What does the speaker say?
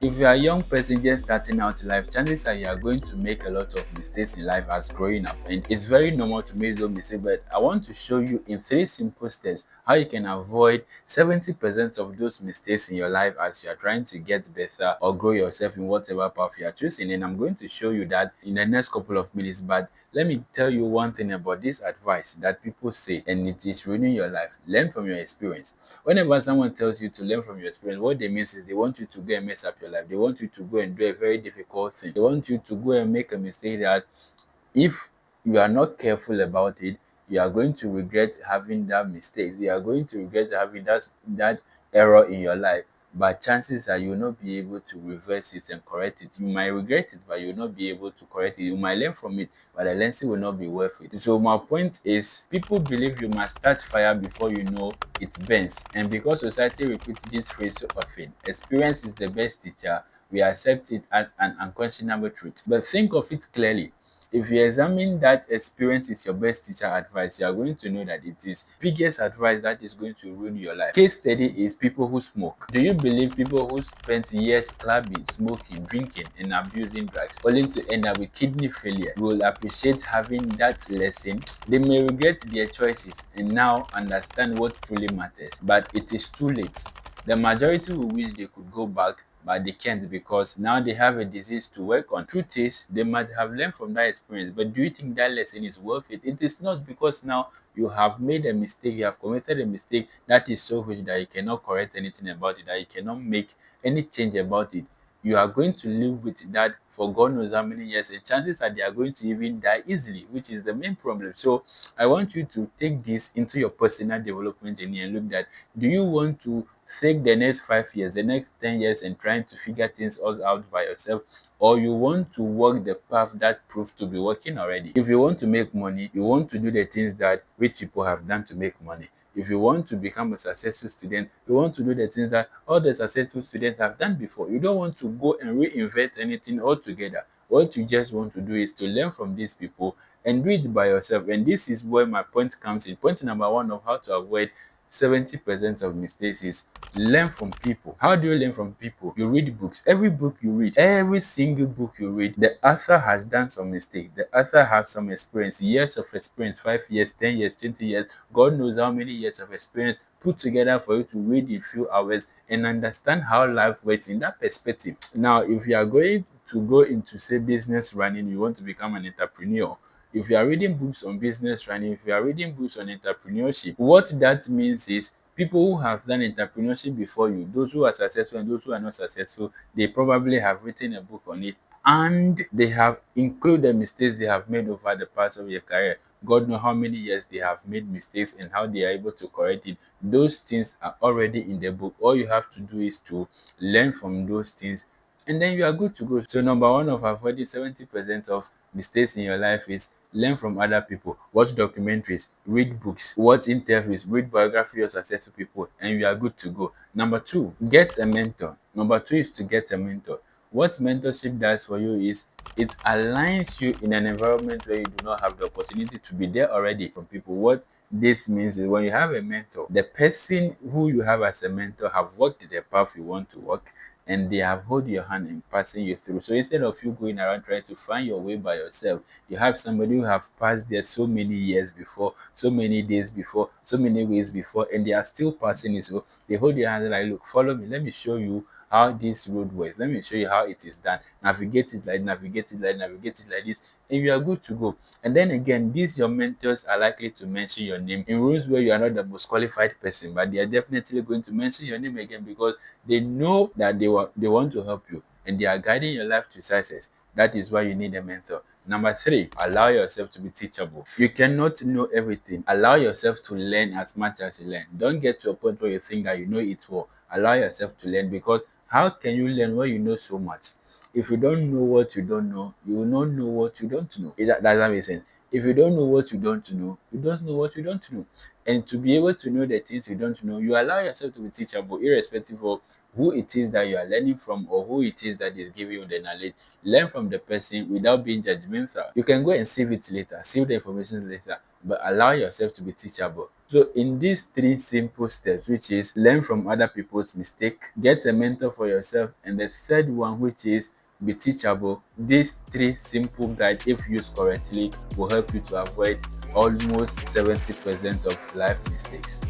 If you are a young person just starting out in life, chances are you are going to make a lot of mistakes in life as growing up. And it's very normal to make those mistakes, but I want to show you in three simple steps how you can avoid 70% of those mistakes in your life as you are trying to get better or grow yourself in whatever path you are choosing. And I'm going to show you that in the next couple of minutes. But let me tell you one thing about this advice that people say, and it is ruining your life. Learn from your experience. Whenever someone tells you to learn from your experience, what they mean is they want you to go and mess up your life. They want you to go and do a very difficult thing. They want you to go and make a mistake that if you are not careful about it, you are going to regret having that mistake. You are going to regret having that error in your life. But chances are you will not be able to reverse it and correct it. You might regret it, but you will not be able to correct it. You might learn from it, but the lesson will not be worth it. So my point is, people believe you must start fire before you know it burns. And because society repeats this phrase so often, experience is the best teacher, we accept it as an unquestionable truth. But think of it clearly. If you examine that experience is your best teacher advice, you are going to know that it is biggest advice that is going to ruin your life. Case study is people who smoke. Do you believe people who spent years clubbing, smoking, drinking, and abusing drugs, only to end up with kidney failure, will appreciate having that lesson? They may regret their choices and now understand what truly matters, but it is too late. The majority will wish they could go back, but they can't because now they have a disease to work on. Truth is, they might have learned from that experience, but do you think that lesson is worth it? It is not, because now you have made a mistake, you have committed a mistake that is so huge that you cannot correct anything about it, that you cannot make any change about it. You are going to live with that for God knows how many years, and chances are they are going to even die easily, which is the main problem. So I want you to take this into your personal development journey and look at, do you want to take the next 5 years, the next 10 years, and trying to figure things all out by yourself, or you want to walk the path that proved to be working already? If you want to make money, you want to do the things that rich people have done to make money. If you want to become a successful student, you want to do the things that all the successful students have done before. You don't want to go and reinvent anything altogether. What you just want to do is to learn from these people and do it by yourself. And this is where my point comes in. Point number one of how to avoid 70% of mistakes is learn from people. How do you learn from people? You read books. Every book you read, every single book you read, the author has done some mistakes. The author has some experience, years of experience, 5 years, 10 years, 20 years, God knows how many years of experience put together for you to read in few hours and understand how life works in that perspective. Now, if you are going to go into, say, business running, you want to become an entrepreneur, if you are reading books on business running, if you are reading books on entrepreneurship, what that means is people who have done entrepreneurship before you, those who are successful and those who are not successful, they probably have written a book on it, and they have included the mistakes they have made over the past of their career. God knows how many years they have made mistakes and how they are able to correct it. Those things are already in the book. All you have to do is to learn from those things, and then you are good to go. So number one of avoiding 70% of mistakes in your life is learn from other people. Watch documentaries, read books, watch interviews, read biography of successful people, and you are good to go. Number two, get a mentor. Number two is to get a mentor. What mentorship does for you is it aligns you in an environment where you do not have the opportunity to be there already from people. What this means is when you have a mentor, the person who you have as a mentor have walked the path you want to walk, and they have hold your hand and passing you through. So instead of you going around trying to find your way by yourself, you have somebody who have passed there so many years before, so many days before, so many ways before, and they are still passing it. So they hold your hand and like, look, follow me. Let me show you how this road works. Let me show you how it is done. Navigate it like, navigate it like, navigate it like this, and you are good to go. And then again, these your mentors are likely to mention your name in rooms where you are not the most qualified person, but they are definitely going to mention your name again because they know that they want to help you and they are guiding your life to success. That is why you need a mentor. Number three, allow yourself to be teachable. You cannot know everything. Allow yourself to learn as much as you learn. Don't get to a point where you think that you know it all. Allow yourself to learn, because how can you learn when you know so much? If you don't know what you don't know, you will not know what you don't know. Does that make sense? If you don't know what you don't know, you don't know what you don't know. And to be able to know the things you don't know, you allow yourself to be teachable, irrespective of who it is that you are learning from or who it is that is giving you the knowledge. Learn from the person without being judgmental. You can go and save it later, save the information later, but allow yourself to be teachable. So in these three simple steps, which is learn from other people's mistake, get a mentor for yourself, and the third one, which is be teachable, these three simple guides, if used correctly, will help you to avoid almost 70% of life mistakes.